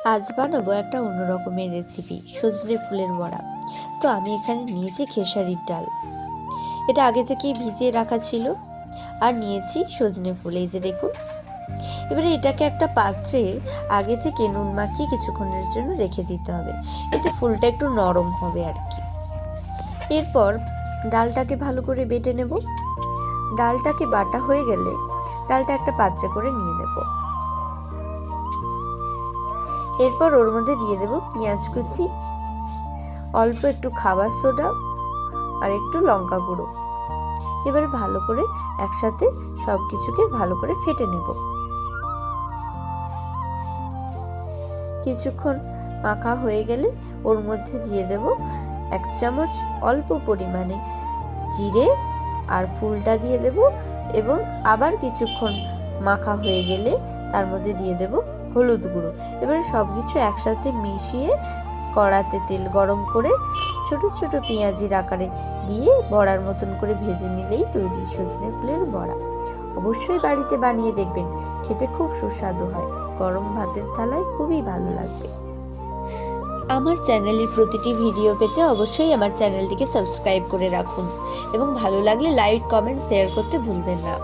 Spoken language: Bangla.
আজ বানাবো একটা অন্য রকমের রেসিপি, সজনে ফুলের বড়া। তো আমি এখানে নিয়েছি খেসারির ডাল, এটা আগে থেকেই ভিজিয়ে রাখা ছিল। আর নিয়েছি সজনে ফুল, এই যে দেখুন। এবারে এটাকে একটা পাত্রে আগে থেকে নুন মাখিয়ে কিছুক্ষণের জন্য রেখে দিতে হবে, এতে ফুলটা একটু নরম হবে আর কি। এরপর ডালটাকে ভালো করে বেটে নেব। ডালটাকে বাটা হয়ে গেলে ডালটা একটা পাত্রে করে নিয়ে নেব। এরপর ওর মধ্যে দিয়ে দেব পেঁয়াজ কুচি, অল্প একটু খাবার সোডা আর একটু লঙ্কা গুঁড়ো। এবারে ভালো করে একসাথে সব কিছুকে ভালো করে ফেটে নেব। কিছুক্ষণ মাখা হয়ে গেলে ওর মধ্যে দিয়ে দেব 1 চামচ অল্প পরিমাণে জিরে, আর ফুলটা দিয়ে দেব। এবং আবার কিছুক্ষণ মাখা হয়ে গেলে তার মধ্যে দিয়ে দেব হলুদ গুঁড়ো। এবারে সব কিছু একসাথে মিশিয়ে কড়াতে তেল গরম করে ছোট ছোট পেঁয়াজির আকারে দিয়ে বড়ার মতন করে ভেজে নিলেই তৈরি সজনে ফুলের বড়া। অবশ্যই বাড়িতে বানিয়ে দেখবেন, খেতে খুব সুস্বাদু হয়। গরম ভাতের থালায় খুবই ভালো লাগবে। আমার চ্যানেলের প্রতিটি ভিডিও পেতে অবশ্যই আমার চ্যানেলটিকে সাবস্ক্রাইব করে রাখুন এবং ভালো লাগলে লাইক, কমেন্ট, শেয়ার করতে ভুলবেন না।